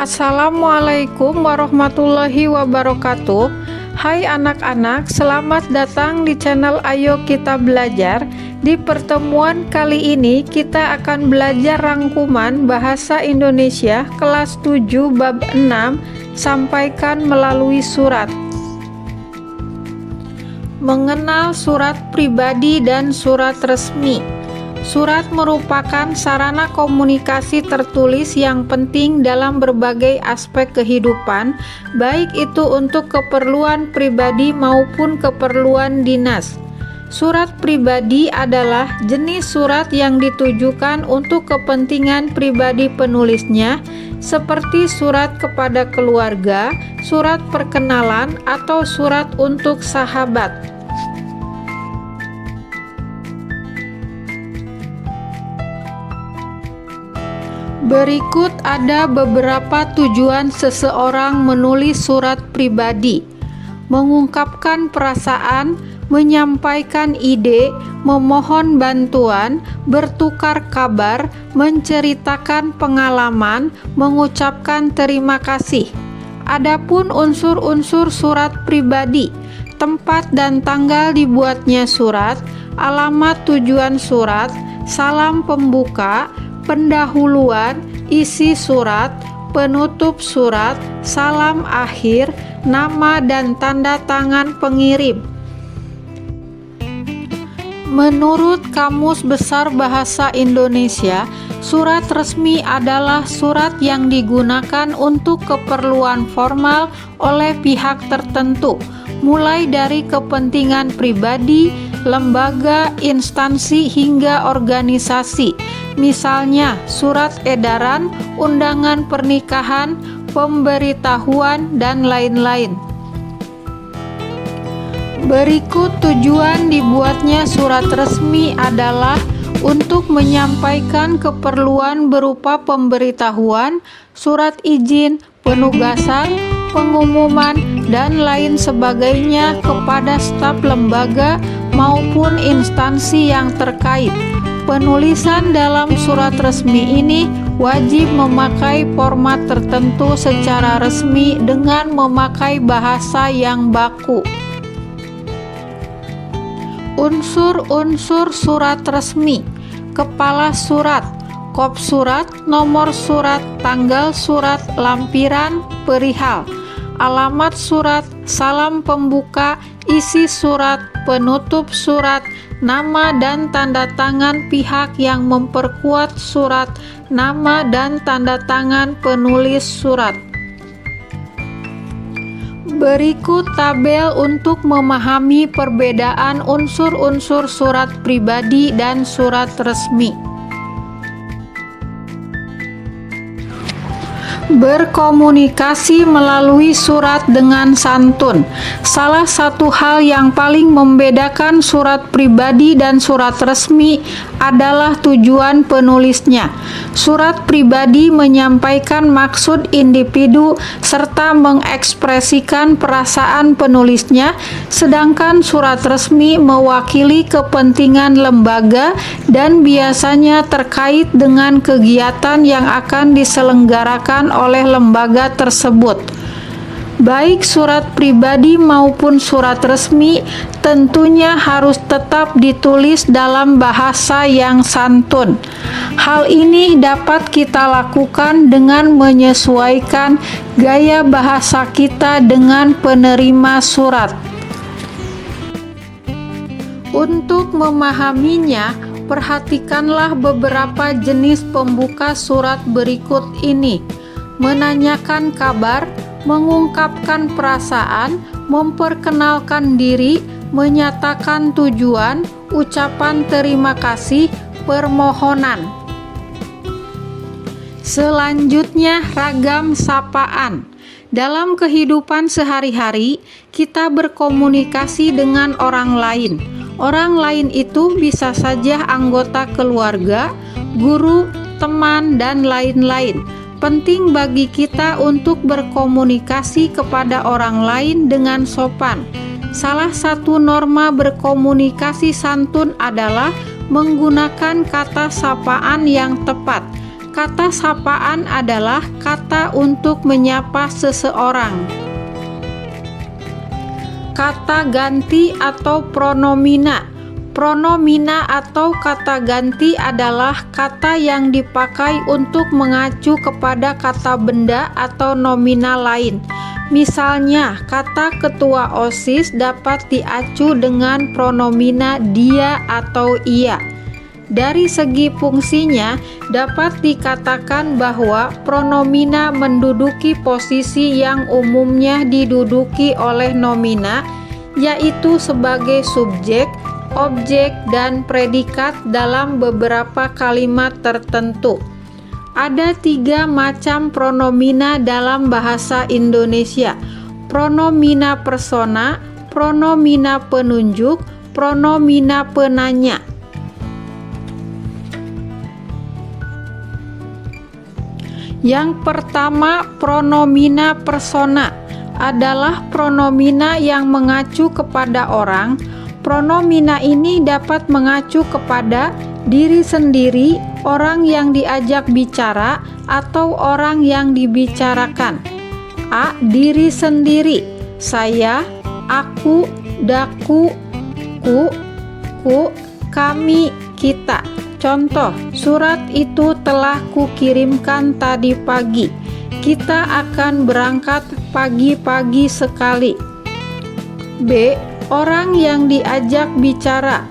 Assalamualaikum warahmatullahi wabarakatuh. Hai anak-anak, selamat datang di channel Ayo Kita Belajar. Di pertemuan kali ini kita akan belajar rangkuman Bahasa Indonesia kelas 7 bab 6, sampaikan melalui surat. Mengenal surat pribadi dan surat resmi. Surat merupakan sarana komunikasi tertulis yang penting dalam berbagai aspek kehidupan, baik itu untuk keperluan pribadi maupun keperluan dinas. Surat pribadi adalah jenis surat yang ditujukan untuk kepentingan pribadi penulisnya, seperti surat kepada keluarga, surat perkenalan, atau surat untuk sahabat. Berikut ada beberapa tujuan seseorang menulis surat pribadi: mengungkapkan perasaan, menyampaikan ide, memohon bantuan, bertukar kabar, menceritakan pengalaman, mengucapkan terima kasih. Adapun unsur-unsur surat pribadi: tempat dan tanggal dibuatnya surat, alamat tujuan surat, salam pembuka, pendahuluan, isi surat, penutup surat, salam akhir, nama dan tanda tangan pengirim. Menurut Kamus Besar Bahasa Indonesia, surat resmi adalah surat yang digunakan untuk keperluan formal oleh pihak tertentu, mulai dari kepentingan pribadi, lembaga, instansi, hingga organisasi. Misalnya, surat edaran, undangan pernikahan, pemberitahuan, dan lain-lain. Berikut tujuan dibuatnya surat resmi adalah untuk menyampaikan keperluan berupa pemberitahuan, surat izin, penugasan, pengumuman, dan lain sebagainya kepada staf lembaga maupun instansi yang terkait. Penulisan dalam surat resmi ini wajib memakai format tertentu secara resmi dengan memakai bahasa yang baku. Unsur-unsur surat resmi: kepala surat, kop surat, nomor surat, tanggal surat, lampiran, perihal, alamat surat, salam pembuka, isi surat, penutup surat, nama dan tanda tangan pihak yang memperkuat surat, nama dan tanda tangan penulis surat. Berikut tabel untuk memahami perbedaan unsur-unsur surat pribadi dan surat resmi. Berkomunikasi melalui surat dengan santun. Salah satu hal yang paling membedakan surat pribadi dan surat resmi adalah tujuan penulisnya. Surat pribadi menyampaikan maksud individu serta mengekspresikan perasaan penulisnya, sedangkan surat resmi mewakili kepentingan lembaga dan biasanya terkait dengan kegiatan yang akan diselenggarakan oleh lembaga tersebut. Baik surat pribadi maupun surat resmi tentunya harus tetap ditulis dalam bahasa yang santun. Hal ini dapat kita lakukan dengan menyesuaikan gaya bahasa kita dengan penerima surat. Untuk memahaminya, perhatikanlah beberapa jenis pembuka surat berikut ini: menanyakan kabar, mengungkapkan perasaan, memperkenalkan diri, menyatakan tujuan, ucapan terima kasih, permohonan. Selanjutnya, ragam sapaan. Dalam kehidupan sehari-hari, kita berkomunikasi dengan orang lain. Orang lain itu bisa saja anggota keluarga, guru, teman, dan lain-lain. Penting bagi kita untuk berkomunikasi kepada orang lain dengan sopan. Salah satu norma berkomunikasi santun adalah menggunakan kata sapaan yang tepat. Kata sapaan adalah kata untuk menyapa seseorang. Kata ganti atau pronomina. Pronomina atau kata ganti adalah kata yang dipakai untuk mengacu kepada kata benda atau nominal lain. Misalnya, kata ketua OSIS dapat diacu dengan pronomina dia atau ia. Dari segi fungsinya, dapat dikatakan bahwa pronomina menduduki posisi yang umumnya diduduki oleh nomina, yaitu sebagai subjek, objek, dan predikat dalam beberapa kalimat tertentu. Ada 3 macam pronomina dalam bahasa Indonesia: pronomina persona, pronomina penunjuk, pronomina penanya. Yang pertama, pronomina persona adalah pronomina yang mengacu kepada orang. Pronomina ini dapat mengacu kepada diri sendiri, orang yang diajak bicara, atau orang yang dibicarakan. A. Diri sendiri: saya, aku, daku, ku, kami, kita. Contoh, surat itu telah kukirimkan tadi pagi. Kita akan berangkat pagi-pagi sekali. B. Orang yang diajak bicara: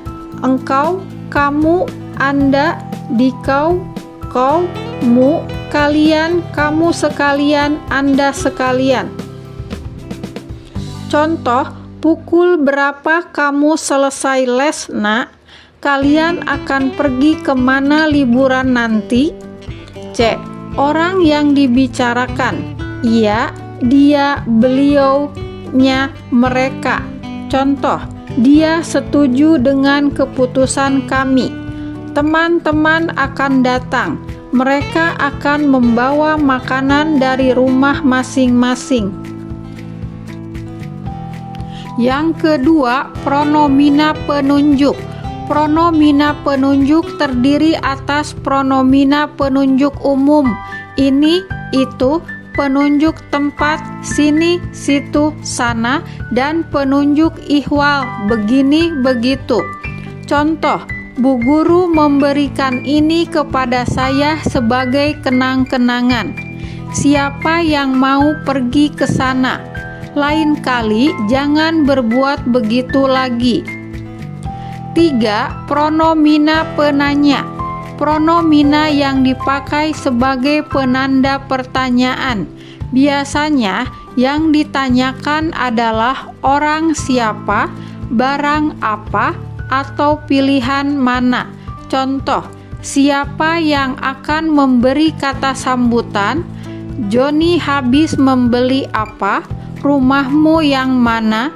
engkau, kamu, anda, dikau, kau, mu, kalian, kamu sekalian, anda sekalian. Contoh, pukul berapa kamu selesai les, nak? Kalian akan pergi kemana liburan nanti? C. Orang yang dibicarakan: ia, dia, beliau, nya, mereka. Contoh, dia setuju dengan keputusan kami. Teman-teman akan datang. Mereka akan membawa makanan dari rumah masing-masing. Yang kedua, pronomina penunjuk. Pronomina penunjuk terdiri atas pronomina penunjuk umum: ini, itu, penunjuk tempat, sini, situ, sana, dan penunjuk ihwal, begini, begitu. Contoh, Bu Guru memberikan ini kepada saya sebagai kenang-kenangan. Siapa yang mau pergi ke sana? Lain kali jangan berbuat begitu lagi. 3. Pronomina penanya. Pronomina yang dipakai sebagai penanda pertanyaan. Biasanya yang ditanyakan adalah orang siapa, barang apa, atau pilihan mana. Contoh, siapa yang akan memberi kata sambutan? Joni habis membeli apa? Rumahmu yang mana?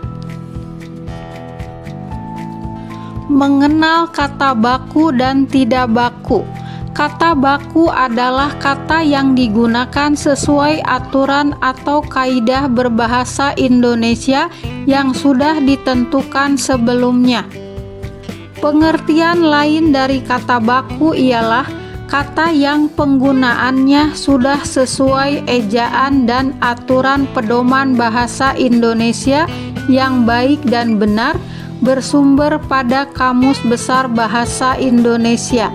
Mengenal kata baku dan tidak baku. Kata baku adalah kata yang digunakan sesuai aturan atau kaidah berbahasa Indonesia yang sudah ditentukan sebelumnya. Pengertian lain dari kata baku ialah kata yang penggunaannya sudah sesuai ejaan dan aturan pedoman bahasa Indonesia yang baik dan benar, bersumber pada Kamus Besar Bahasa Indonesia.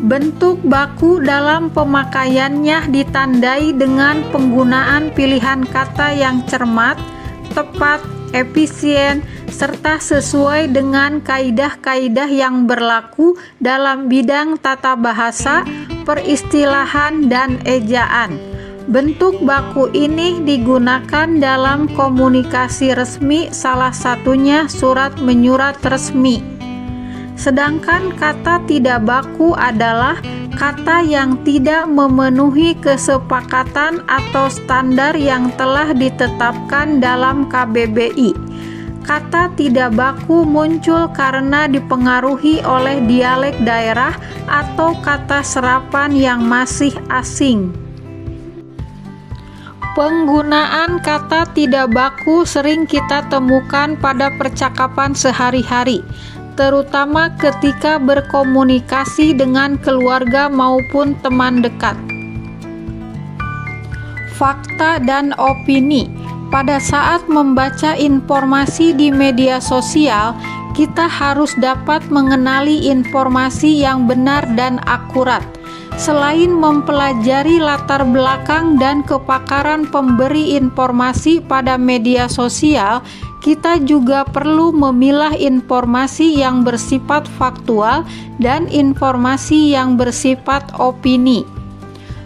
Bentuk baku dalam pemakaiannya ditandai dengan penggunaan pilihan kata yang cermat, tepat, efisien, serta sesuai dengan kaidah-kaidah yang berlaku dalam bidang tata bahasa, peristilahan, dan ejaan. Bentuk baku ini digunakan dalam komunikasi resmi, salah satunya surat menyurat resmi. Sedangkan kata tidak baku adalah kata yang tidak memenuhi kesepakatan atau standar yang telah ditetapkan dalam KBBI. Kata tidak baku muncul karena dipengaruhi oleh dialek daerah atau kata serapan yang masih asing. Penggunaan kata tidak baku sering kita temukan pada percakapan sehari-hari. terutama ketika berkomunikasi dengan keluarga maupun teman dekat. Fakta dan opini. Pada saat membaca informasi di media sosial, kita harus dapat mengenali informasi yang benar dan akurat. Selain mempelajari latar belakang dan kepakaran pemberi informasi pada media sosial, kita juga perlu memilah informasi yang bersifat faktual dan informasi yang bersifat opini.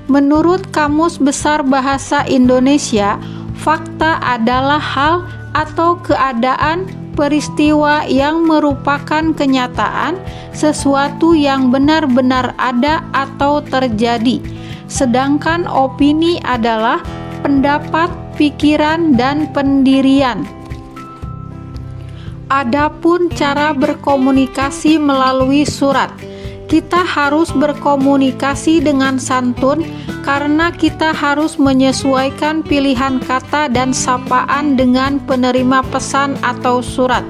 Menurut Kamus Besar Bahasa Indonesia, fakta adalah hal atau keadaan, peristiwa yang merupakan kenyataan, sesuatu yang benar-benar ada atau terjadi. Sedangkan opini adalah pendapat, pikiran, dan pendirian. Adapun cara berkomunikasi melalui surat, kita harus berkomunikasi dengan santun karena kita harus menyesuaikan pilihan kata dan sapaan dengan penerima pesan atau surat.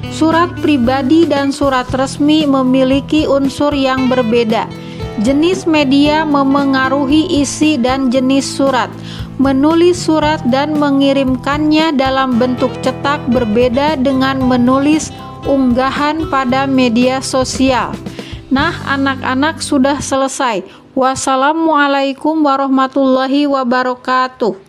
Surat pribadi dan surat resmi memiliki unsur yang berbeda. Jenis media memengaruhi isi dan jenis surat. Menulis surat dan mengirimkannya dalam bentuk cetak berbeda dengan menulis unggahan pada media sosial. Nah, anak-anak sudah selesai. Wassalamualaikum warahmatullahi wabarakatuh.